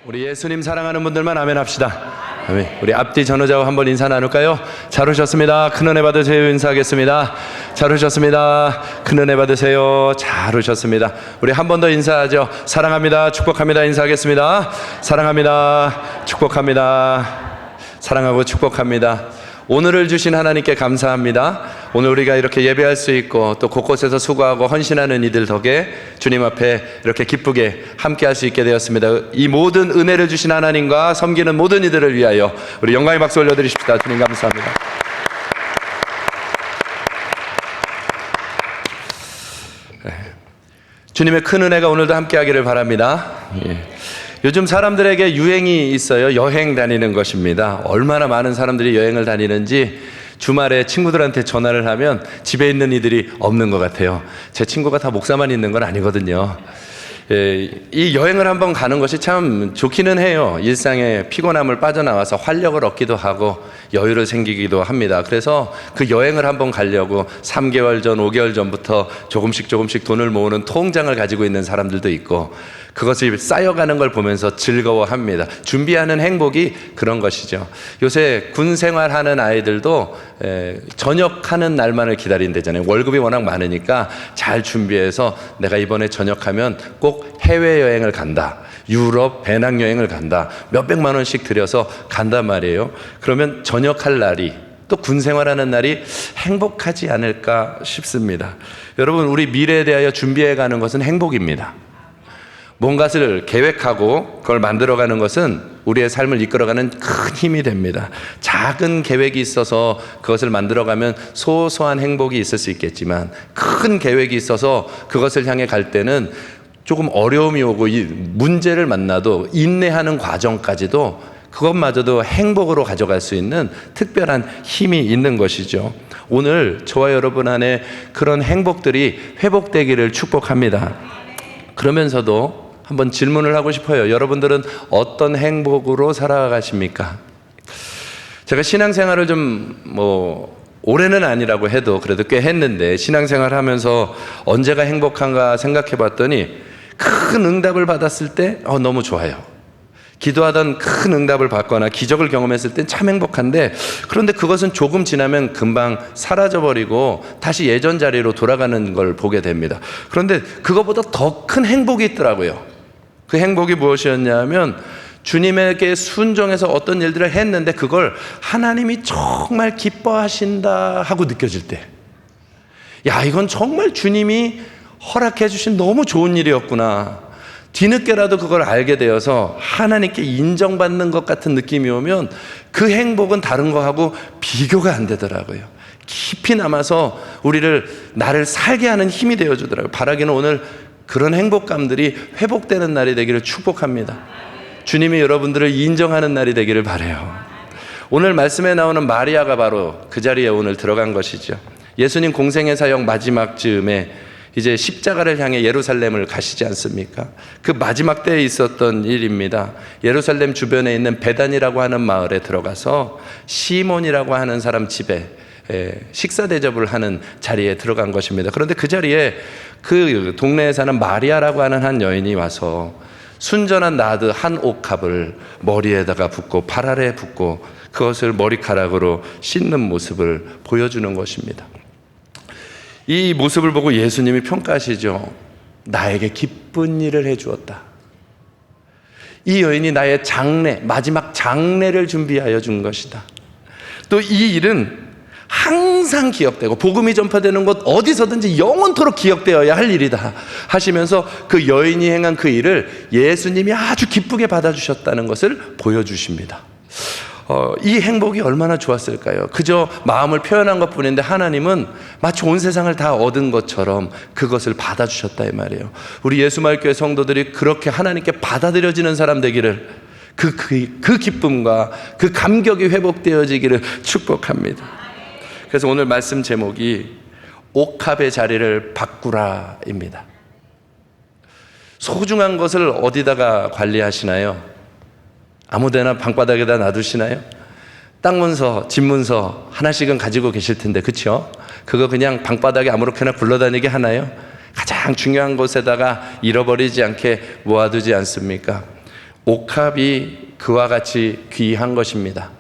우리 예수님 사랑하는 분들만 아멘 합시다. 아멘. 우리 앞뒤 전후좌우 한번 인사 나눌까요? 잘 오셨습니다. 큰 은혜 받으세요. 인사하겠습니다. 잘 오셨습니다. 큰 은혜 받으세요. 잘 오셨습니다. 우리 한 번 더 인사하죠. 사랑합니다. 축복합니다. 인사하겠습니다. 사랑합니다. 축복합니다. 사랑하고 축복합니다. 오늘을 주신 하나님께 감사합니다. 오늘 우리가 이렇게 예배할 수 있고 또 곳곳에서 수고하고 헌신하는 이들 덕에 주님 앞에 이렇게 기쁘게 함께 할 수 있게 되었습니다. 이 모든 은혜를 주신 하나님과 섬기는 모든 이들을 위하여 우리 영광의 박수 올려드리십시다. 주님 감사합니다. 주님의 큰 은혜가 오늘도 함께 하기를 바랍니다. 요즘 사람들에게 유행이 있어요. 여행 다니는 것입니다. 얼마나 많은 사람들이 여행을 다니는지 주말에 친구들한테 전화를 하면 집에 있는 이들이 없는 것 같아요. 제 친구가 다 목사만 있는 건 아니거든요. 이 여행을 한번 가는 것이 참 좋기는 해요. 일상의 피곤함을 빠져나와서 활력을 얻기도 하고 여유를 생기기도 합니다. 그래서 그 여행을 한번 가려고 3개월 전, 5개월 전부터 조금씩 돈을 모으는 통장을 가지고 있는 사람들도 있고 그것이 쌓여가는 걸 보면서 즐거워합니다. 준비하는 행복이 그런 것이죠. 요새 군 생활하는 아이들도 전역하는 날만을 기다린대잖아요. 월급이 워낙 많으니까 잘 준비해서 내가 이번에 전역하면 꼭 해외여행을 간다. 유럽 배낭여행을 간다. 몇백만 원씩 들여서 간단 말이에요. 그러면 전역할 날이 또 군 생활하는 날이 행복하지 않을까 싶습니다. 여러분, 우리 미래에 대하여 준비해 가는 것은 행복입니다. 뭔가를 계획하고 그걸 만들어가는 것은 우리의 삶을 이끌어가는 큰 힘이 됩니다. 작은 계획이 있어서 그것을 만들어가면 소소한 행복이 있을 수 있겠지만 큰 계획이 있어서 그것을 향해 갈 때는 조금 어려움이 오고 문제를 만나도 인내하는 과정까지도 그것마저도 행복으로 가져갈 수 있는 특별한 힘이 있는 것이죠. 오늘 저와 여러분 안에 그런 행복들이 회복되기를 축복합니다. 그러면서도 한번 질문을 하고 싶어요. 여러분들은 어떤 행복으로 살아가십니까? 제가 신앙생활을 올해는 아니라고 해도 그래도 꽤 했는데 신앙생활 하면서 언제가 행복한가 생각해 봤더니 큰 응답을 받았을 때 너무 좋아요. 기도하던 큰 응답을 받거나 기적을 경험했을 땐 참 행복한데 그런데 그것은 조금 지나면 금방 사라져버리고 다시 예전 자리로 돌아가는 걸 보게 됩니다. 그런데 그것보다 더 큰 행복이 있더라고요. 그 행복이 무엇이었냐면 주님에게 순종해서 어떤 일들을 했는데 그걸 하나님이 정말 기뻐하신다 하고 느껴질 때, 야, 이건 정말 주님이 허락해 주신 너무 좋은 일이었구나. 뒤늦게라도 그걸 알게 되어서 하나님께 인정받는 것 같은 느낌이 오면 그 행복은 다른 거하고 비교가 안 되더라고요. 깊이 남아서 나를 살게 하는 힘이 되어주더라고요. 바라기는 오늘 그런 행복감들이 회복되는 날이 되기를 축복합니다. 주님이 여러분들을 인정하는 날이 되기를 바라요. 오늘 말씀에 나오는 마리아가 바로 그 자리에 오늘 들어간 것이죠. 예수님 공생의 사역 마지막 즈음에 이제 십자가를 향해 예루살렘을 가시지 않습니까? 그 마지막 때에 있었던 일입니다. 예루살렘 주변에 있는 베단이라고 하는 마을에 들어가서 시몬이라고 하는 사람 집에 식사 대접을 하는 자리에 들어간 것입니다. 그런데 그 자리에 그 동네에 사는 마리아라고 하는 한 여인이 와서 순전한 나드 한 옥합을 머리에다가 붓고 발 아래에 붓고 그것을 머리카락으로 씻는 모습을 보여주는 것입니다. 이 모습을 보고 예수님이 평가하시죠. 나에게 기쁜 일을 해주었다. 이 여인이 나의 장례, 마지막 장례를 준비하여 준 것이다. 또 이 일은 항상 기억되고 복음이 전파되는 곳 어디서든지 영원토록 기억되어야 할 일이다 하시면서 그 여인이 행한 그 일을 예수님이 아주 기쁘게 받아주셨다는 것을 보여주십니다. 이 행복이 얼마나 좋았을까요? 그저 마음을 표현한 것뿐인데 하나님은 마치 온 세상을 다 얻은 것처럼 그것을 받아주셨다 이 말이에요. 우리 예수마을교회 성도들이 그렇게 하나님께 받아들여지는 사람 되기를, 그 기쁨과 그 감격이 회복되어지기를 축복합니다. 그래서 오늘 말씀 제목이 옥합의 자리를 바꾸라입니다. 소중한 것을 어디다가 관리하시나요? 아무데나 방바닥에다 놔두시나요? 땅 문서, 집 문서 하나씩은 가지고 계실 텐데, 그렇죠? 그거 그냥 방바닥에 아무렇게나 굴러다니게 하나요? 가장 중요한 곳에다가 잃어버리지 않게 모아두지 않습니까? 옥합이 그와 같이 귀한 것입니다.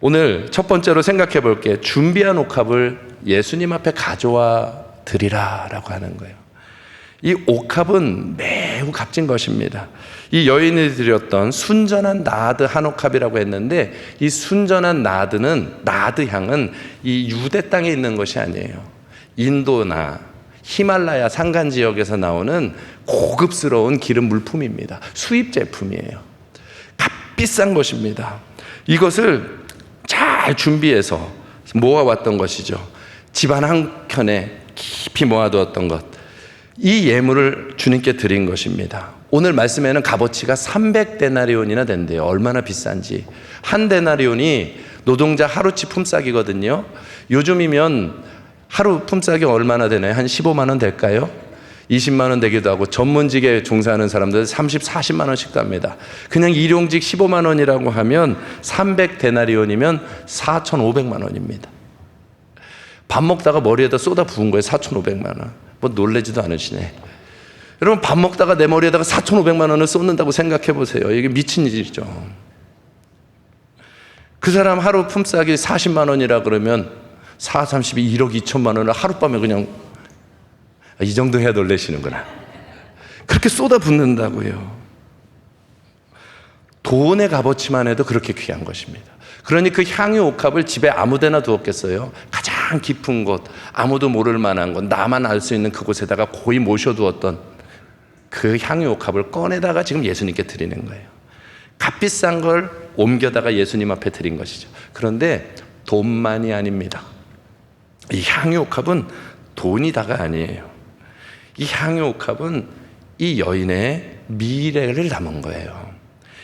오늘 첫 번째로 생각해 볼게. 준비한 옥합을 예수님 앞에 가져와 드리라라고 하는 거예요. 이 옥합은 매우 값진 것입니다. 이 여인이 드렸던 순전한 나드 한 옥합이라고 했는데, 이 순전한 나드 향은 이 유대 땅에 있는 것이 아니에요. 인도나 히말라야 산간 지역에서 나오는 고급스러운 기름 물품입니다. 수입 제품이에요. 값비싼 것입니다. 이것을 잘 준비해서 모아왔던 것이죠. 집안 한 켠에 깊이 모아두었던 것, 이 예물을 주님께 드린 것입니다. 오늘 말씀에는 값어치가 300데나리온이나 된대요. 얼마나 비싼지. 한 데나리온이 노동자 하루치 품삯이거든요. 요즘이면 하루 품삯이 얼마나 되나요? 한 15만 원 될까요? 20만 원 되기도 하고, 전문직에 종사하는 사람들 30, 40만 원씩 답니다. 그냥 일용직 15만 원이라고 하면 300데나리온이면 4,500만 원입니다. 밥 먹다가 머리에다 쏟아 부은 거예요. 4,500만 원. 뭐 놀라지도 않으시네. 여러분, 밥 먹다가 내 머리에다가 4,500만 원을 쏟는다고 생각해 보세요. 이게 미친 일이죠. 그 사람 하루 품삯이 40만 원이라 그러면 4, 32, 1억 2천만 원을 하룻밤에 그냥, 이 정도 해야 놀라시는구나. 그렇게 쏟아 붓는다고요. 돈의 값어치만 해도 그렇게 귀한 것입니다. 그러니 그 향유 옥합을 집에 아무데나 두었겠어요? 가장 깊은 곳, 아무도 모를 만한 곳, 나만 알 수 있는 그곳에다가 고이 모셔두었던 그 향유 옥합을 꺼내다가 지금 예수님께 드리는 거예요. 값비싼 걸 옮겨다가 예수님 앞에 드린 것이죠. 그런데 돈만이 아닙니다. 이 향유 옥합은 돈이 다가 아니에요. 이 향유 옥합은 이 여인의 미래를 담은 거예요.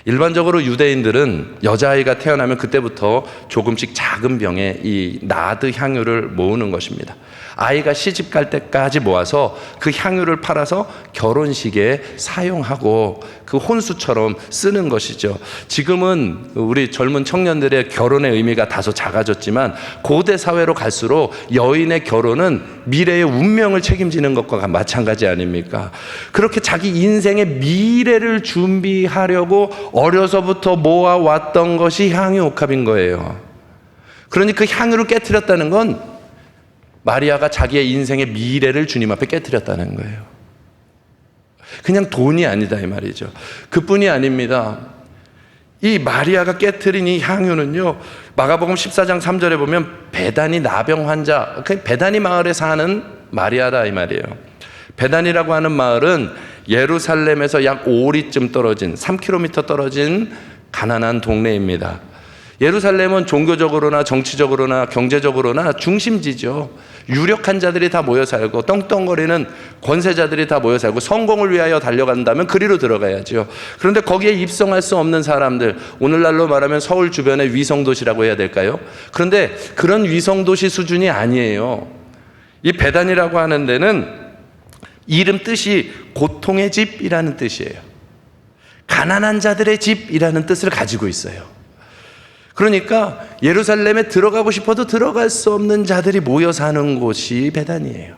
일반적으로 유대인들은 여자아이가 태어나면 그때부터 조금씩 작은 병에 이 나드 향유를 모으는 것입니다. 아이가 시집 갈 때까지 모아서 그 향유를 팔아서 결혼식에 사용하고 그 혼수처럼 쓰는 것이죠. 지금은 우리 젊은 청년들의 결혼의 의미가 다소 작아졌지만, 고대 사회로 갈수록 여인의 결혼은 미래의 운명을 책임지는 것과 마찬가지 아닙니까? 그렇게 자기 인생의 미래를 준비하려고 어려서부터 모아왔던 것이 향유 옥합인 거예요. 그러니 그 향유를 깨트렸다는 건 마리아가 자기의 인생의 미래를 주님 앞에 깨트렸다는 거예요. 그냥 돈이 아니다 이 말이죠. 그뿐이 아닙니다. 이 마리아가 깨트린 이 향유는요, 마가복음 14장 3절에 보면 베다니 나병 환자, 베다니 마을에 사는 마리아다 이 말이에요. 베단이라고 하는 마을은 예루살렘에서 약 5리쯤 떨어진, 3km 떨어진 가난한 동네입니다. 예루살렘은 종교적으로나 정치적으로나 경제적으로나 중심지죠. 유력한 자들이 다 모여 살고, 떵떵거리는 권세자들이 다 모여 살고, 성공을 위하여 달려간다면 그리로 들어가야죠. 그런데 거기에 입성할 수 없는 사람들, 오늘날로 말하면 서울 주변의 위성도시라고 해야 될까요? 그런데 그런 위성도시 수준이 아니에요. 이 베단이라고 하는 데는 이름 뜻이 고통의 집이라는 뜻이에요. 가난한 자들의 집이라는 뜻을 가지고 있어요. 그러니까 예루살렘에 들어가고 싶어도 들어갈 수 없는 자들이 모여 사는 곳이 베단이에요.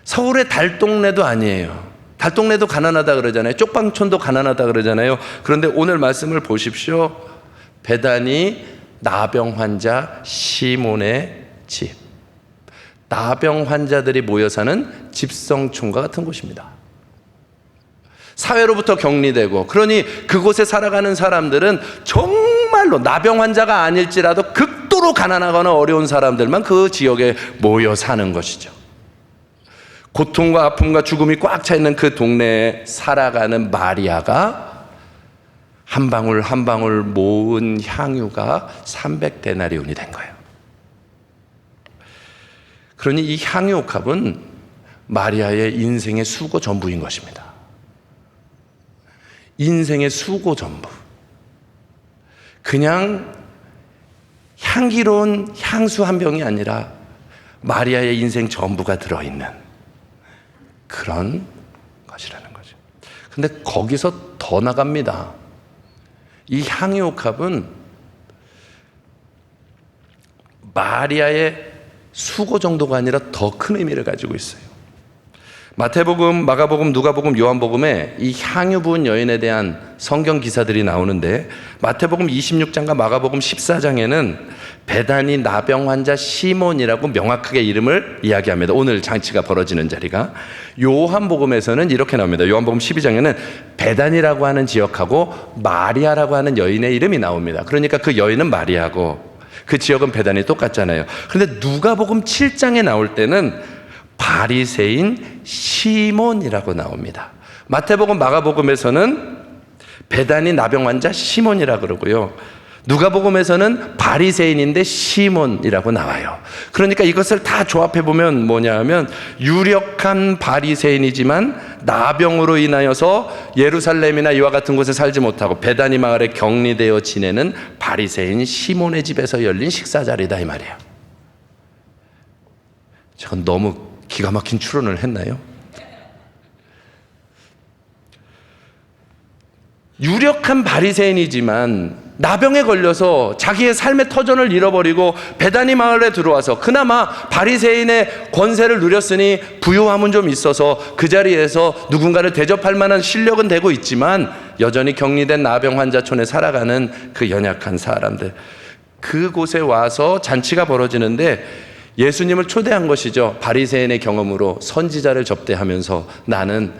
서울의 달동네도 아니에요. 달동네도 가난하다 그러잖아요. 쪽방촌도 가난하다 그러잖아요. 그런데 오늘 말씀을 보십시오. 베단이 나병 환자 시몬의 집. 나병 환자들이 모여 사는 집성촌과 같은 곳입니다. 사회로부터 격리되고, 그러니 그곳에 살아가는 사람들은 정말로 나병 환자가 아닐지라도 극도로 가난하거나 어려운 사람들만 그 지역에 모여 사는 것이죠. 고통과 아픔과 죽음이 꽉 차 있는 그 동네에 살아가는 마리아가 한 방울 한 방울 모은 향유가 300데나리온이 된 거예요. 그러니 이 향유 옥합은 마리아의 인생의 수고 전부인 것입니다. 인생의 수고 전부. 그냥 향기로운 향수 한 병이 아니라 마리아의 인생 전부가 들어있는 그런 것이라는 거죠. 근데 거기서 더 나갑니다. 이 향유 옥합은 마리아의 수고 정도가 아니라 더 큰 의미를 가지고 있어요. 마태복음, 마가복음, 누가복음, 요한복음에 이 향유 부은 여인에 대한 성경 기사들이 나오는데, 마태복음 26장과 마가복음 14장에는 베다니 나병 환자 시몬이라고 명확하게 이름을 이야기합니다. 오늘 장치가 벌어지는 자리가. 요한복음에서는 이렇게 나옵니다. 요한복음 12장에는 베다니라고 하는 지역하고 마리아라고 하는 여인의 이름이 나옵니다. 그러니까 그 여인은 마리아고 그 지역은 베다니 똑같잖아요. 그런데 누가복음 7장에 나올 때는 바리새인 시몬이라고 나옵니다. 마태복음, 마가복음에서는 베다니 나병 환자 시몬이라고 그러고요. 누가복음에서는 바리새인인데 시몬이라고 나와요. 그러니까 이것을 다 조합해 보면 뭐냐 하면, 유력한 바리새인이지만 나병으로 인하여서 예루살렘이나 이와 같은 곳에 살지 못하고 베다니 마을에 격리되어 지내는 바리새인 시몬의 집에서 열린 식사 자리다 이 말이에요. 제가 너무 기가 막힌 추론을 했나요? 유력한 바리새인이지만 나병에 걸려서 자기의 삶의 터전을 잃어버리고 베다니 마을에 들어와서 그나마 바리새인의 권세를 누렸으니 부유함은 좀 있어서 그 자리에서 누군가를 대접할 만한 실력은 되고 있지만 여전히 격리된 나병 환자촌에 살아가는 그 연약한 사람들, 그곳에 와서 잔치가 벌어지는데 예수님을 초대한 것이죠. 바리새인의 경험으로 선지자를 접대하면서 나는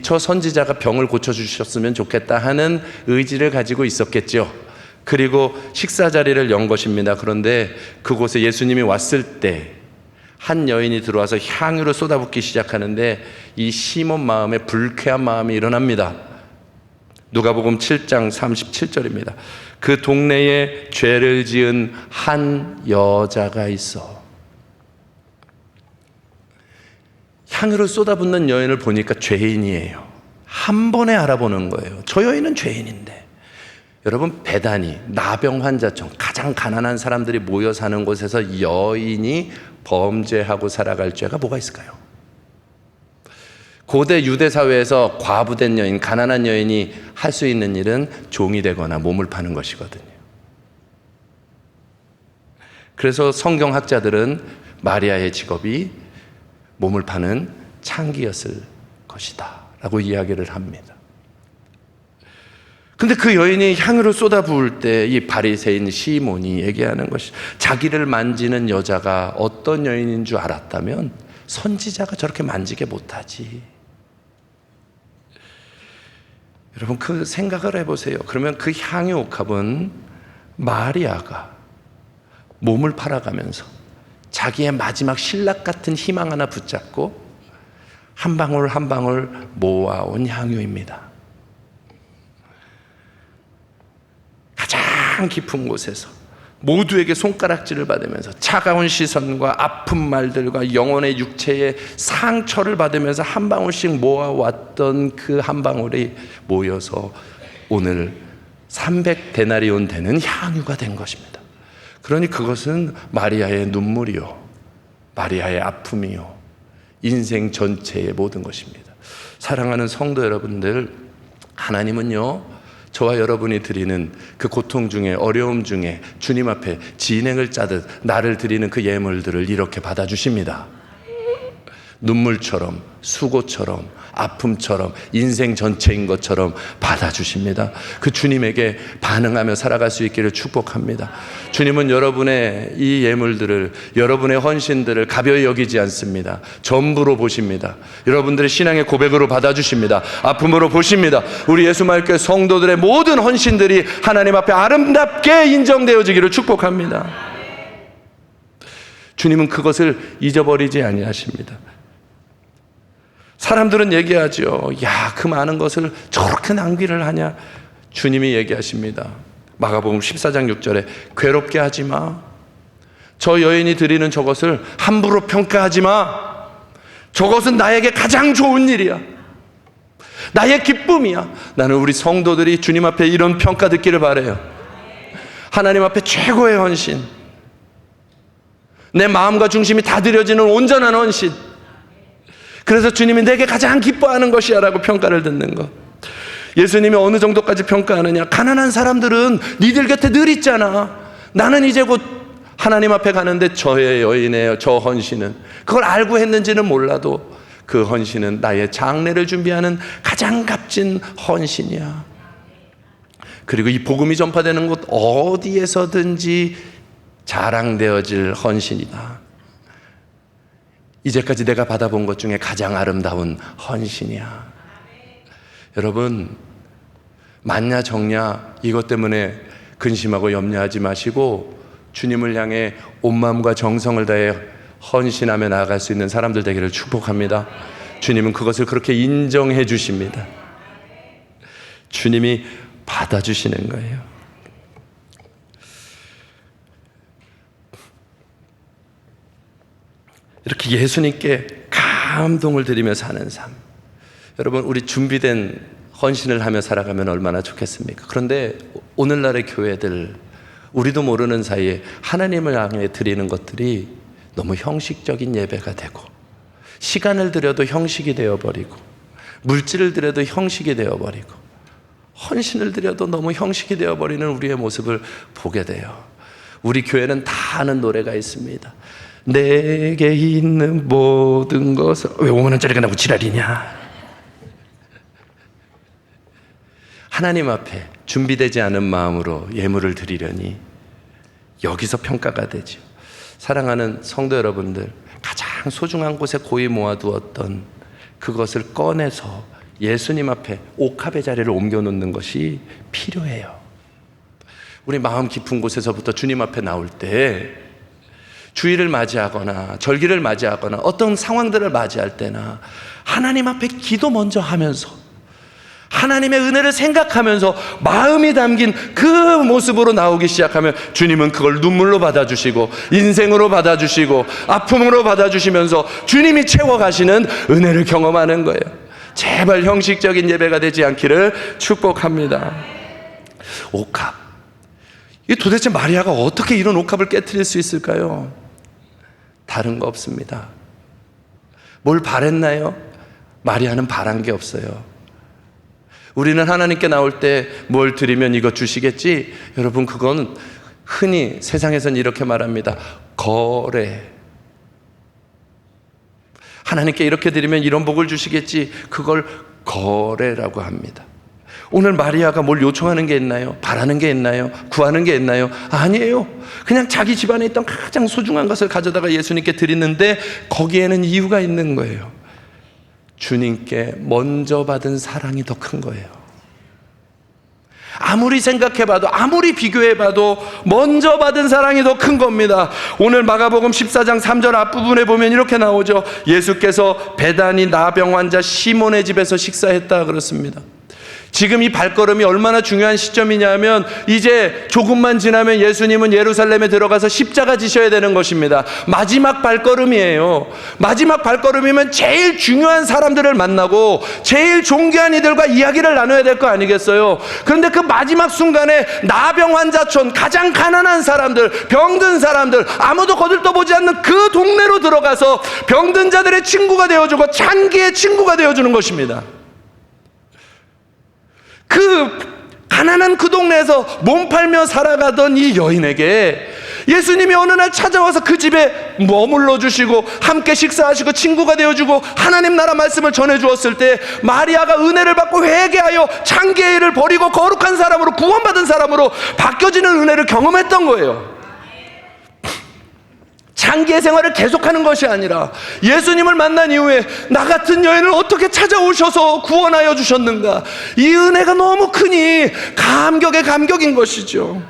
저 선지자가 병을 고쳐주셨으면 좋겠다 하는 의지를 가지고 있었겠죠. 그리고 식사 자리를 연 것입니다. 그런데 그곳에 예수님이 왔을 때 한 여인이 들어와서 향유를 쏟아붓기 시작하는데 이 시몬 마음에 불쾌한 마음이 일어납니다. 누가복음 7장 37절입니다. 그 동네에 죄를 지은 한 여자가 있어. 향유를 쏟아붓는 여인을 보니까 죄인이에요. 한 번에 알아보는 거예요. 저 여인은 죄인인데. 여러분, 베다니 나병 환자촌, 가장 가난한 사람들이 모여 사는 곳에서 여인이 범죄하고 살아갈 죄가 뭐가 있을까요? 고대 유대 사회에서 과부된 여인, 가난한 여인이 할 수 있는 일은 종이 되거나 몸을 파는 것이거든요. 그래서 성경학자들은 마리아의 직업이 몸을 파는 창기였을 것이다 라고 이야기를 합니다. 근데 그 여인이 향유를 쏟아부을 때 이 바리새인 시몬이 얘기하는 것이, 자기를 만지는 여자가 어떤 여인인 줄 알았다면 선지자가 저렇게 만지게 못하지. 여러분, 그 생각을 해보세요. 그러면 그 향유 옥합은 마리아가 몸을 팔아가면서 자기의 마지막 신락 같은 희망 하나 붙잡고 한 방울 한 방울 모아온 향유입니다. 가장 깊은 곳에서 모두에게 손가락질을 받으면서 차가운 시선과 아픈 말들과 영혼의 육체의 상처를 받으면서 한 방울씩 모아왔던 그 한 방울이 모여서 오늘 300데나리온 되는 향유가 된 것입니다. 그러니 그것은 마리아의 눈물이요, 마리아의 아픔이요, 인생 전체의 모든 것입니다. 사랑하는 성도 여러분들, 하나님은요, 저와 여러분이 드리는 그 고통 중에, 어려움 중에 주님 앞에 진행을 짜듯 나를 드리는 그 예물들을 이렇게 받아주십니다. 눈물처럼, 수고처럼, 아픔처럼, 인생 전체인 것처럼 받아주십니다. 그 주님에게 반응하며 살아갈 수 있기를 축복합니다. 주님은 여러분의 이 예물들을, 여러분의 헌신들을 가벼이 여기지 않습니다. 전부로 보십니다. 여러분들의 신앙의 고백으로 받아주십니다. 아픔으로 보십니다. 우리 예수마을교회 성도들의 모든 헌신들이 하나님 앞에 아름답게 인정되어지기를 축복합니다. 주님은 그것을 잊어버리지 아니하십니다. 사람들은 얘기하죠. 야, 그 많은 것을 저렇게 낭비를 하냐? 주님이 얘기하십니다. 마가복음 14장 6절에 괴롭게 하지 마. 저 여인이 드리는 저것을 함부로 평가하지 마. 저것은 나에게 가장 좋은 일이야. 나의 기쁨이야. 나는 우리 성도들이 주님 앞에 이런 평가 듣기를 바라요. 하나님 앞에 최고의 헌신, 내 마음과 중심이 다 드려지는 온전한 헌신, 그래서 주님이 내게 가장 기뻐하는 것이야 라고 평가를 듣는 것. 예수님이 어느 정도까지 평가하느냐? 가난한 사람들은 니들 곁에 늘 있잖아. 나는 이제 곧 하나님 앞에 가는데 저의 여인의 저 헌신은, 그걸 알고 했는지는 몰라도 그 헌신은 나의 장례를 준비하는 가장 값진 헌신이야. 그리고 이 복음이 전파되는 곳 어디에서든지 자랑되어질 헌신이다. 이제까지 내가 받아본 것 중에 가장 아름다운 헌신이야. 여러분, 만냐 정냐 이것 때문에 근심하고 염려하지 마시고 주님을 향해 온 마음과 정성을 다해 헌신하며 나아갈 수 있는 사람들 되기를 축복합니다. 주님은 그것을 그렇게 인정해 주십니다. 주님이 받아주시는 거예요. 이렇게 예수님께 감동을 드리며 사는 삶, 여러분, 우리 준비된 헌신을 하며 살아가면 얼마나 좋겠습니까? 그런데 오늘날의 교회들, 우리도 모르는 사이에 하나님을 향해 드리는 것들이 너무 형식적인 예배가 되고, 시간을 들여도 형식이 되어버리고, 물질을 들여도 형식이 되어버리고, 헌신을 드려도 너무 형식이 되어버리는 우리의 모습을 보게 돼요. 우리 교회는 다 아는 노래가 있습니다. 내게 있는 모든 것을, 왜 5만원짜리가 나고 지랄이냐. 하나님 앞에 준비되지 않은 마음으로 예물을 드리려니 여기서 평가가 되죠. 사랑하는 성도 여러분들, 가장 소중한 곳에 고이 모아두었던 그것을 꺼내서 예수님 앞에 옥합의 자리를 옮겨놓는 것이 필요해요. 우리 마음 깊은 곳에서부터 주님 앞에 나올 때, 주일을 맞이하거나 절기를 맞이하거나 어떤 상황들을 맞이할 때나 하나님 앞에 기도 먼저 하면서 하나님의 은혜를 생각하면서 마음이 담긴 그 모습으로 나오기 시작하면 주님은 그걸 눈물로 받아주시고 인생으로 받아주시고 아픔으로 받아주시면서 주님이 채워가시는 은혜를 경험하는 거예요. 제발 형식적인 예배가 되지 않기를 축복합니다. 옥합, 이 도대체 마리아가 어떻게 이런 옥합을 깨트릴 수 있을까요? 다른 거 없습니다. 뭘 바랬나요? 마리아는 바란 게 없어요. 우리는 하나님께 나올 때 뭘 드리면 이거 주시겠지? 여러분, 그건 흔히 세상에서는 이렇게 말합니다. 거래. 하나님께 이렇게 드리면 이런 복을 주시겠지? 그걸 거래라고 합니다. 오늘 마리아가 뭘 요청하는 게 있나요? 바라는 게 있나요? 구하는 게 있나요? 아니에요. 그냥 자기 집안에 있던 가장 소중한 것을 가져다가 예수님께 드리는데 거기에는 이유가 있는 거예요. 주님께 먼저 받은 사랑이 더 큰 거예요. 아무리 생각해봐도, 아무리 비교해봐도 먼저 받은 사랑이 더 큰 겁니다. 오늘 마가복음 14장 3절 앞부분에 보면 이렇게 나오죠. 예수께서 베다니 나병 환자 시몬의 집에서 식사했다 그렇습니다. 지금 이 발걸음이 얼마나 중요한 시점이냐면, 이제 조금만 지나면 예수님은 예루살렘에 들어가서 십자가 지셔야 되는 것입니다. 마지막 발걸음이에요. 마지막 발걸음이면 제일 중요한 사람들을 만나고 제일 존귀한 이들과 이야기를 나눠야 될 거 아니겠어요? 그런데 그 마지막 순간에 나병 환자촌, 가장 가난한 사람들, 병든 사람들, 아무도 거들떠보지 않는 그 동네로 들어가서 병든 자들의 친구가 되어주고 장기의 친구가 되어주는 것입니다. 그 가난한 그 동네에서 몸 팔며 살아가던 이 여인에게 예수님이 어느 날 찾아와서 그 집에 머물러 주시고 함께 식사하시고 친구가 되어주고 하나님 나라 말씀을 전해주었을 때, 마리아가 은혜를 받고 회개하여 장기의 일을 버리고 거룩한 사람으로, 구원받은 사람으로 바뀌어지는 은혜를 경험했던 거예요. 장기의 생활을 계속하는 것이 아니라 예수님을 만난 이후에 나 같은 여인을 어떻게 찾아오셔서 구원하여 주셨는가, 이 은혜가 너무 크니 감격의 감격인 것이죠.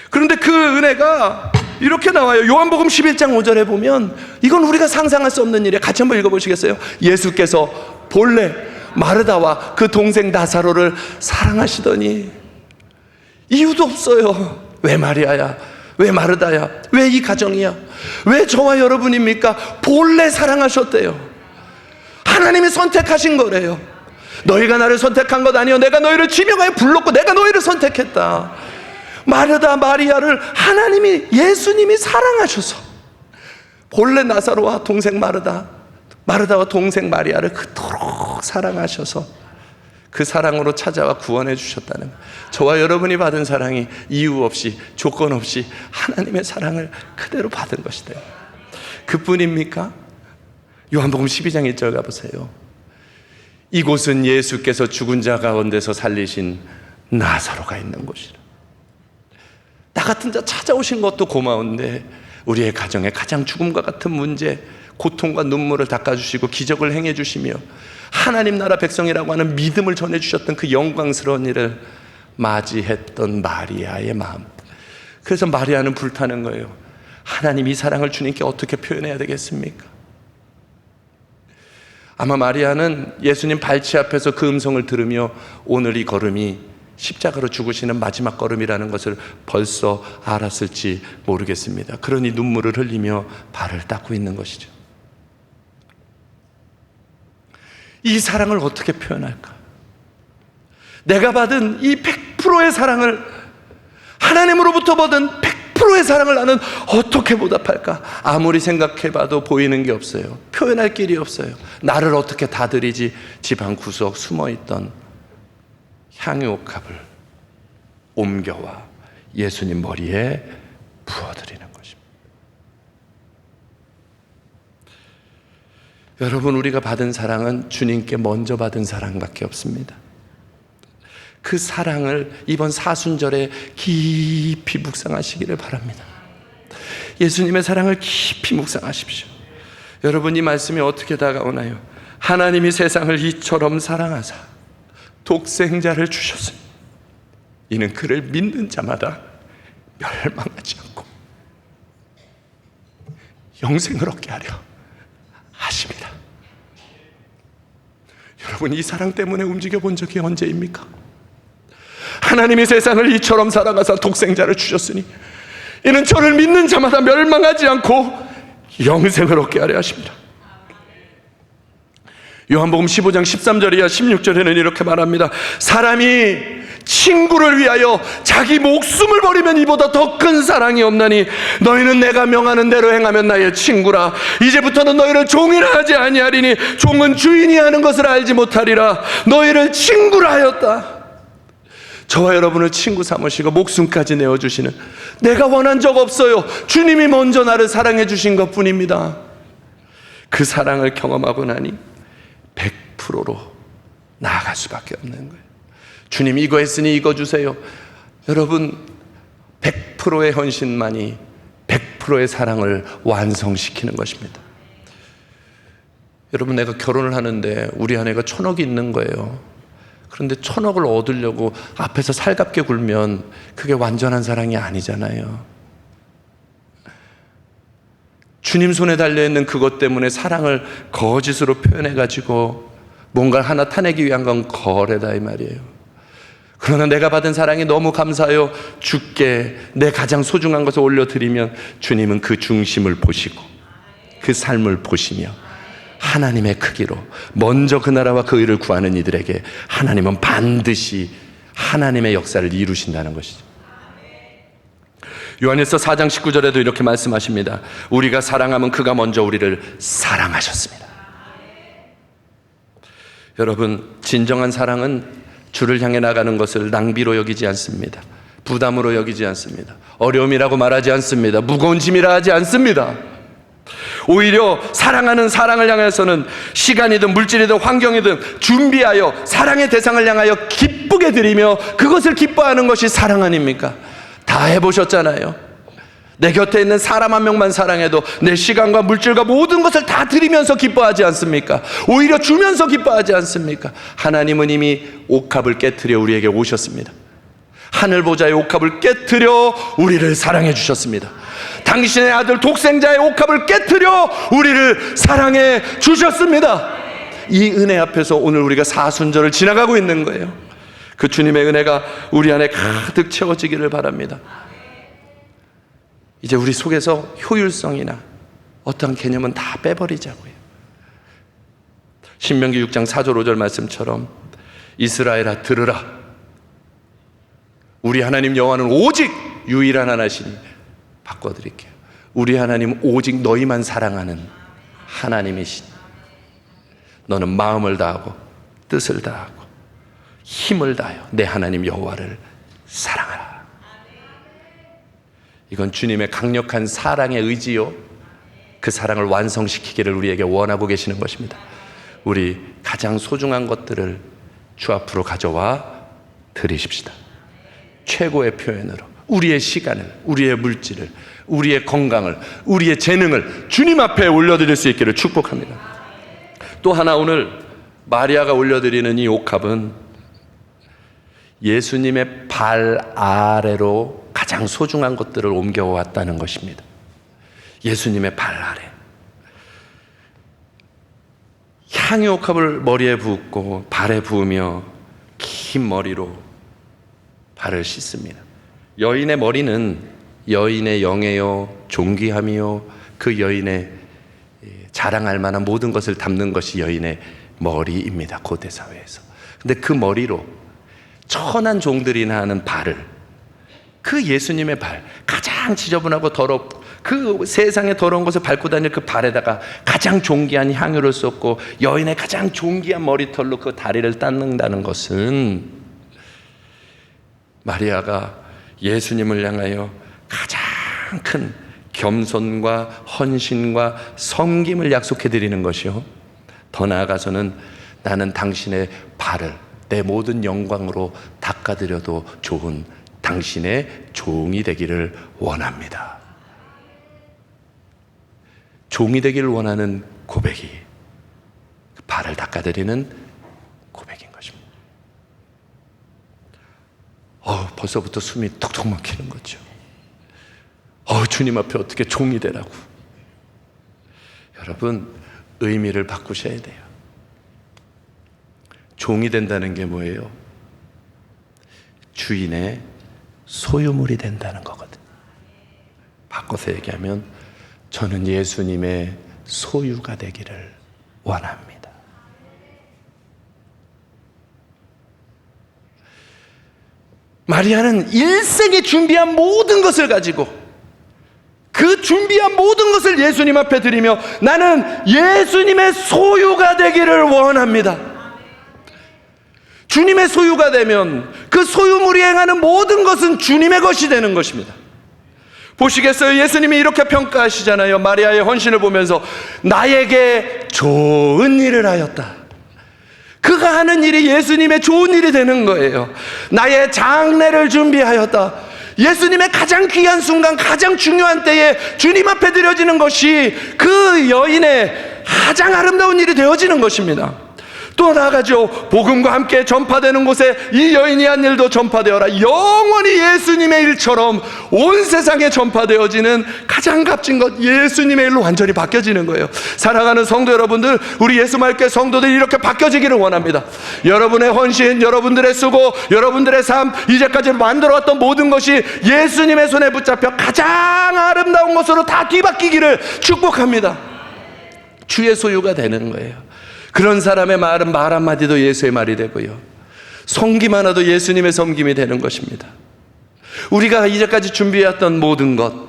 그런데 그 은혜가 이렇게 나와요. 요한복음 11장 5절에 보면, 이건 우리가 상상할 수 없는 일이에요. 같이 한번 읽어보시겠어요? 예수께서 본래 마르다와 그 동생 나사로를 사랑하시더니, 이유도 없어요. 왜 마리아야? 왜 마르다야? 왜 이 가정이야? 왜 저와 여러분입니까? 본래 사랑하셨대요. 하나님이 선택하신 거래요. 너희가 나를 선택한 것 아니요, 내가 너희를 지명하여 불렀고 내가 너희를 선택했다. 마르다 마리아를 하나님이, 예수님이 사랑하셔서 본래 나사로와 동생 마르다와 동생 마리아를 그토록 사랑하셔서 그 사랑으로 찾아와 구원해 주셨다는 거예요. 저와 여러분이 받은 사랑이 이유 없이, 조건 없이 하나님의 사랑을 그대로 받은 것이다. 그뿐입니까? 요한복음 12장 1절 가보세요. 이곳은 예수께서 죽은 자 가운데서 살리신 나사로가 있는 곳이라. 나 같은 자 찾아오신 것도 고마운데 우리의 가정에 가장 죽음과 같은 문제, 고통과 눈물을 닦아주시고 기적을 행해주시며 하나님 나라 백성이라고 하는 믿음을 전해주셨던 그 영광스러운 일을 맞이했던 마리아의 마음. 그래서 마리아는 불타는 거예요. 하나님 이 사랑을 주님께 어떻게 표현해야 되겠습니까? 아마 마리아는 예수님 발치 앞에서 그 음성을 들으며 오늘 이 걸음이 십자가로 죽으시는 마지막 걸음이라는 것을 벌써 알았을지 모르겠습니다. 그러니 눈물을 흘리며 발을 닦고 있는 것이죠. 이 사랑을 어떻게 표현할까? 내가 받은 이 100%의 사랑을, 하나님으로부터 받은 100%의 사랑을 나는 어떻게 보답할까? 아무리 생각해봐도 보이는 게 없어요. 표현할 길이 없어요. 나를 어떻게 다드리지? 집 한 구석 숨어있던 향유옥합을 옮겨와 예수님 머리에 부어드리는 것입니다. 여러분, 우리가 받은 사랑은 주님께 먼저 받은 사랑밖에 없습니다. 그 사랑을 이번 사순절에 깊이 묵상하시기를 바랍니다. 예수님의 사랑을 깊이 묵상하십시오. 여러분, 이 말씀이 어떻게 다가오나요? 하나님이 세상을 이처럼 사랑하사 독생자를 주셨으니 이는 그를 믿는 자마다 멸망하지 않고 영생을 얻게 하려 하십니다. 여러분, 이 사랑 때문에 움직여 본 적이 언제입니까? 하나님이 세상을 이처럼 사랑하사 독생자를 주셨으니 이는 저를 믿는 자마다 멸망하지 않고 영생을 얻게 하려 하십니다. 요한복음 15장 13절 이하 16절에는 이렇게 말합니다. 사람이 친구를 위하여 자기 목숨을 버리면 이보다 더 큰 사랑이 없나니 너희는 내가 명하는 대로 행하면 나의 친구라. 이제부터는 너희를 종이라 하지 아니하리니 종은 주인이 하는 것을 알지 못하리라. 너희를 친구라 하였다. 저와 여러분을 친구 삼으시고 목숨까지 내어주시는, 내가 원한 적 없어요. 주님이 먼저 나를 사랑해 주신 것뿐입니다. 그 사랑을 경험하고 나니 100%로 나아갈 수밖에 없는 거예요. 주님 이거 했으니 이거 주세요. 여러분, 100%의 헌신만이 100%의 사랑을 완성시키는 것입니다. 여러분, 내가 결혼을 하는데 우리 아내가 1,000억이 있는 거예요. 그런데 1,000억을 얻으려고 앞에서 살갑게 굴면 그게 완전한 사랑이 아니잖아요. 주님 손에 달려있는 그것 때문에 사랑을 거짓으로 표현해가지고 뭔가를 하나 타내기 위한 건 거래다 이 말이에요. 그러나 내가 받은 사랑이 너무 감사해요. 주께 내 가장 소중한 것을 올려드리면 주님은 그 중심을 보시고 그 삶을 보시며 하나님의 크기로 먼저 그 나라와 그 의를 구하는 이들에게 하나님은 반드시 하나님의 역사를 이루신다는 것이죠. 요한일서 4장 19절에도 이렇게 말씀하십니다. 우리가 사랑하면 그가 먼저 우리를 사랑하셨습니다. 여러분, 진정한 사랑은 주를 향해 나가는 것을 낭비로 여기지 않습니다. 부담으로 여기지 않습니다. 어려움이라고 말하지 않습니다. 무거운 짐이라 하지 않습니다. 오히려 사랑하는 사랑을 향해서는 시간이든 물질이든 환경이든 준비하여 사랑의 대상을 향하여 기쁘게 드리며 그것을 기뻐하는 것이 사랑 아닙니까? 다 해보셨잖아요. 내 곁에 있는 사람 한 명만 사랑해도 내 시간과 물질과 모든 것을 다 드리면서 기뻐하지 않습니까? 오히려 주면서 기뻐하지 않습니까? 하나님은 이미 옥합을 깨트려 우리에게 오셨습니다. 하늘 보좌의 옥합을 깨트려 우리를 사랑해 주셨습니다. 당신의 아들 독생자의 옥합을 깨트려 우리를 사랑해 주셨습니다. 이 은혜 앞에서 오늘 우리가 사순절을 지나가고 있는 거예요. 그 주님의 은혜가 우리 안에 가득 채워지기를 바랍니다. 이제 우리 속에서 효율성이나 어떠한 개념은 다 빼버리자고요. 신명기 6장 4절 5절 말씀처럼 이스라엘아 들으라. 우리 하나님 여호와는 오직 유일한 하나시니, 바꿔드릴게요. 우리 하나님은 오직 너희만 사랑하는 하나님이시니 너는 마음을 다하고 뜻을 다하고 힘을 다하여 내 하나님 여호와를 사랑하라. 이건 주님의 강력한 사랑의 의지요. 그 사랑을 완성시키기를 우리에게 원하고 계시는 것입니다. 우리 가장 소중한 것들을 주 앞으로 가져와 드리십시다. 최고의 표현으로 우리의 시간을, 우리의 물질을, 우리의 건강을, 우리의 재능을 주님 앞에 올려드릴 수 있기를 축복합니다. 또 하나, 오늘 마리아가 올려드리는 이 옥합은 예수님의 발 아래로 가장 소중한 것들을 옮겨왔다는 것입니다. 예수님의 발 아래. 향유 옥합을 머리에 붓고 발에 부으며 긴 머리로 발을 씻습니다. 여인의 머리는 여인의 영예요, 존귀함이요, 그 여인의 자랑할 만한 모든 것을 담는 것이 여인의 머리입니다. 고대 사회에서. 근데 그 머리로 천한 종들이나 하는 발을, 그 예수님의 발, 가장 지저분하고 더럽고 그 세상에 더러운 것을 밟고 다닐 그 발에다가 가장 존귀한 향유를 쏟고 여인의 가장 존귀한 머리털로 그 다리를 닦는다는 것은 마리아가 예수님을 향하여 가장 큰 겸손과 헌신과 섬김을 약속해 드리는 것이요, 더 나아가서는 나는 당신의 발을 내 모든 영광으로 닦아드려도 좋은 당신의 종이 되기를 원합니다. 종이 되기를 원하는 고백이 발을 닦아드리는 고백인 것입니다. 벌써부터 숨이 턱턱 막히는 거죠. 주님 앞에 어떻게 종이 되라고. 여러분, 의미를 바꾸셔야 돼요. 종이 된다는 게 뭐예요? 주인의 소유물이 된다는 거거든요. 바꿔서 얘기하면 저는 예수님의 소유가 되기를 원합니다. 마리아는 일생에 준비한 모든 것을 가지고 그 준비한 모든 것을 예수님 앞에 드리며 나는 예수님의 소유가 되기를 원합니다. 주님의 소유가 되면 그 소유물이 행하는 모든 것은 주님의 것이 되는 것입니다. 보시겠어요? 예수님이 이렇게 평가하시잖아요. 마리아의 헌신을 보면서 나에게 좋은 일을 하였다. 그가 하는 일이 예수님의 좋은 일이 되는 거예요. 나의 장례를 준비하였다. 예수님의 가장 귀한 순간, 가장 중요한 때에 주님 앞에 드려지는 것이 그 여인의 가장 아름다운 일이 되어지는 것입니다. 또 나아가죠. 복음과 함께 전파되는 곳에 이 여인이 한 일도 전파되어라. 영원히 예수님의 일처럼 온 세상에 전파되어지는 가장 값진 것, 예수님의 일로 완전히 바뀌어지는 거예요. 사랑하는 성도 여러분들, 우리 예수말교회 성도들이 이렇게 바뀌어지기를 원합니다. 여러분의 헌신, 여러분들의 수고, 여러분들의 삶, 이제까지 만들어왔던 모든 것이 예수님의 손에 붙잡혀 가장 아름다운 것으로 다 뒤바뀌기를 축복합니다. 주의 소유가 되는 거예요. 그런 사람의 말은 말 한마디도 예수의 말이 되고요, 섬김 하나도 예수님의 섬김이 되는 것입니다. 우리가 이제까지 준비해왔던 모든 것,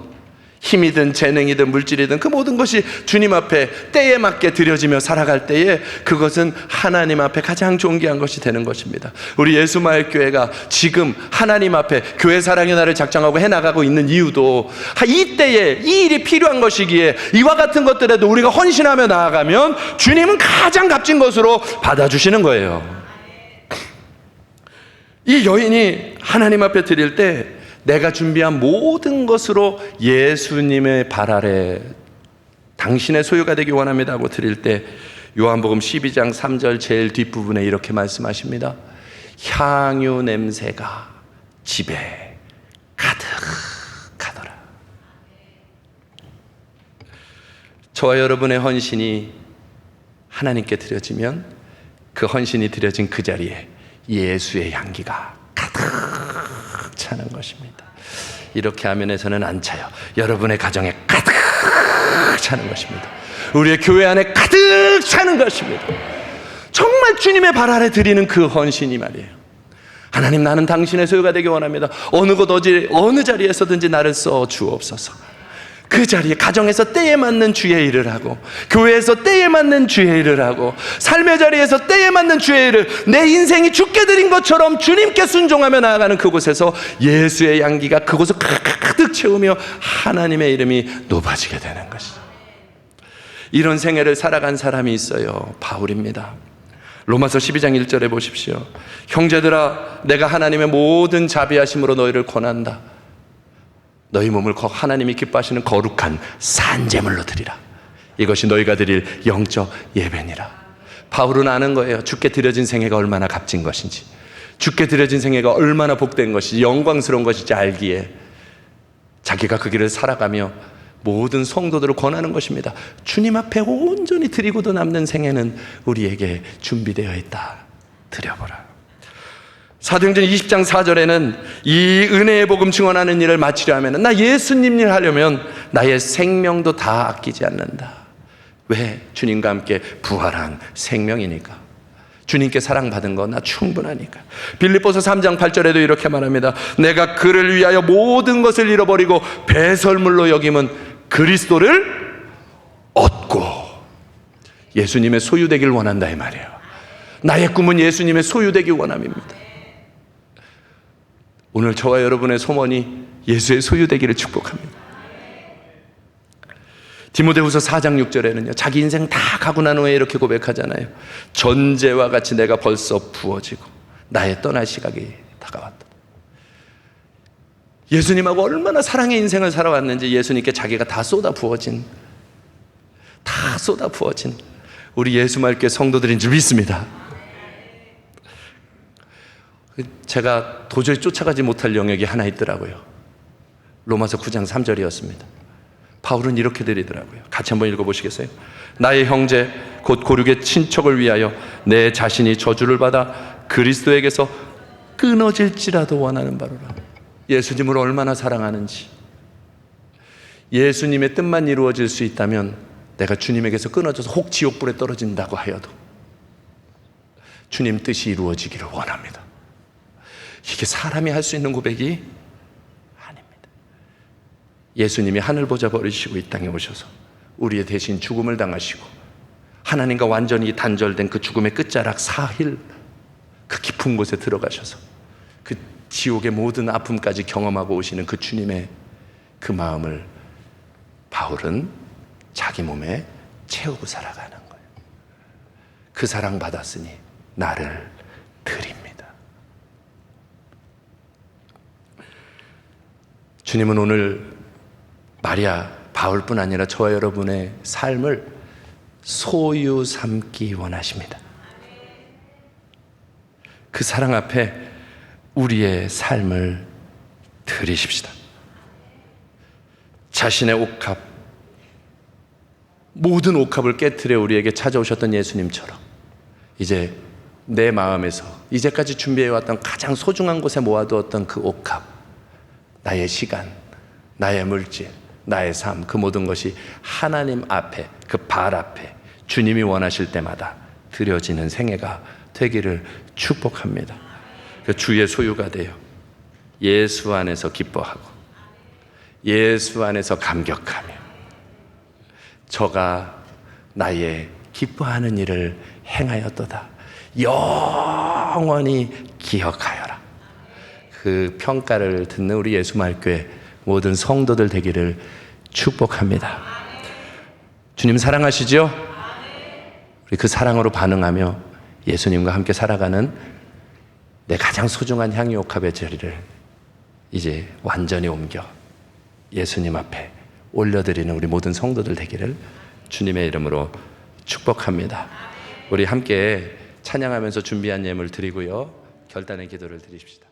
힘이든 재능이든 물질이든 그 모든 것이 주님 앞에 때에 맞게 드려지며 살아갈 때에 그것은 하나님 앞에 가장 존귀한 것이 되는 것입니다. 우리 예수마을교회가 지금 하나님 앞에 교회 사랑의 날을 작정하고 해나가고 있는 이유도 이 때에 이 일이 필요한 것이기에 이와 같은 것들에도 우리가 헌신하며 나아가면 주님은 가장 값진 것으로 받아주시는 거예요. 이 여인이 하나님 앞에 드릴 때 내가 준비한 모든 것으로 예수님의 발 아래 당신의 소유가 되기 원합니다 하고 드릴 때 요한복음 12장 3절 제일 뒷부분에 이렇게 말씀하십니다. 향유 냄새가 집에 가득하더라. 저와 여러분의 헌신이 하나님께 드려지면 그 헌신이 드려진 그 자리에 예수의 향기가 가득 차는 것입니다. 이렇게 하면에서는 안 차요. 여러분의 가정에 가득 차는 것입니다. 우리의 교회 안에 가득 차는 것입니다. 정말 주님의 발 아래 드리는 그 헌신이 말이에요. 하나님, 나는 당신의 소유가 되기 원합니다. 어느 곳 어느 자리에서든지 나를 써 주옵소서. 그 자리에 가정에서 때에 맞는 주의 일을 하고, 교회에서 때에 맞는 주의 일을 하고, 삶의 자리에서 때에 맞는 주의 일을, 내 인생이 주께 드린 것처럼 주님께 순종하며 나아가는 그곳에서 예수의 향기가 그곳을 가득 채우며 하나님의 이름이 높아지게 되는 것이죠. 이런 생애를 살아간 사람이 있어요. 바울입니다. 로마서 12장 1절에 보십시오. 형제들아, 내가 하나님의 모든 자비하심으로 너희를 권한다. 너희 몸을 하나님이 기뻐하시는 거룩한 산제물로 드리라. 이것이 너희가 드릴 영적 예배니라. 바울은 아는 거예요. 주께 드려진 생애가 얼마나 값진 것인지, 주께 드려진 생애가 얼마나 복된 것인지, 영광스러운 것인지 알기에 자기가 그 길을 살아가며 모든 성도들을 권하는 것입니다. 주님 앞에 온전히 드리고도 남는 생애는 우리에게 준비되어 있다. 드려보라. 사도행전 20장 4절에는 이 은혜의 복음 증언하는 일을 마치려 하면, 나 예수님 일 하려면 나의 생명도 다 아끼지 않는다. 왜? 주님과 함께 부활한 생명이니까. 주님께 사랑받은 거 나 충분하니까. 빌립보서 3장 8절에도 이렇게 말합니다. 내가 그를 위하여 모든 것을 잃어버리고 배설물로 여김은 그리스도를 얻고 예수님의 소유되길 원한다 이 말이에요. 나의 꿈은 예수님의 소유되기 원함입니다. 오늘 저와 여러분의 소원이 예수의 소유되기를 축복합니다. 디모데후서 4장 6절에는요, 자기 인생 다 가고 난 후에 이렇게 고백하잖아요. 전제와 같이 내가 벌써 부어지고 나의 떠날 시각이 다가왔다. 예수님하고 얼마나 사랑의 인생을 살아왔는지 예수님께 자기가 다 쏟아 부어진 우리 예수말교회 성도들인 줄 믿습니다. 제가 도저히 쫓아가지 못할 영역이 하나 있더라고요. 로마서 9장 3절이었습니다. 바울은 이렇게 드리더라고요. 같이 한번 읽어보시겠어요? 나의 형제 곧 고륙의 친척을 위하여 내 자신이 저주를 받아 그리스도에게서 끊어질지라도 원하는 바로라. 예수님을 얼마나 사랑하는지, 예수님의 뜻만 이루어질 수 있다면 내가 주님에게서 끊어져서 혹 지옥불에 떨어진다고 하여도 주님 뜻이 이루어지기를 원합니다. 이게 사람이 할 수 있는 고백이 아닙니다. 예수님이 하늘 보좌 버리시고 이 땅에 오셔서 우리의 대신 죽음을 당하시고 하나님과 완전히 단절된 그 죽음의 끝자락 사힐, 그 깊은 곳에 들어가셔서 그 지옥의 모든 아픔까지 경험하고 오시는 그 주님의 그 마음을 바울은 자기 몸에 채우고 살아가는 거예요. 그 사랑 받았으니 나를 드립니다. 주님은 오늘 마리아, 바울뿐 아니라 저와 여러분의 삶을 소유 삼기 원하십니다. 그 사랑 앞에 우리의 삶을 드리십시다. 자신의 옥합, 모든 옥합을 깨트려 우리에게 찾아오셨던 예수님처럼 이제 내 마음에서 이제까지 준비해왔던 가장 소중한 곳에 모아두었던 그 옥합, 나의 시간, 나의 물질, 나의 삶, 그 모든 것이 하나님 앞에, 그 발 앞에 주님이 원하실 때마다 드려지는 생애가 되기를 축복합니다. 그 주의 소유가 되어 예수 안에서 기뻐하고 예수 안에서 감격하며 저가 나의 기뻐하는 일을 행하였도다. 영원히 기억하여라. 그 평가를 듣는 우리 예수말교회 모든 성도들 되기를 축복합니다. 주님 사랑하시죠? 우리 그 사랑으로 반응하며 예수님과 함께 살아가는 내 가장 소중한 향유 옥합의 자리를 이제 완전히 옮겨 예수님 앞에 올려드리는 우리 모든 성도들 되기를 주님의 이름으로 축복합니다. 우리 함께 찬양하면서 준비한 예물 드리고요, 결단의 기도를 드리십시다.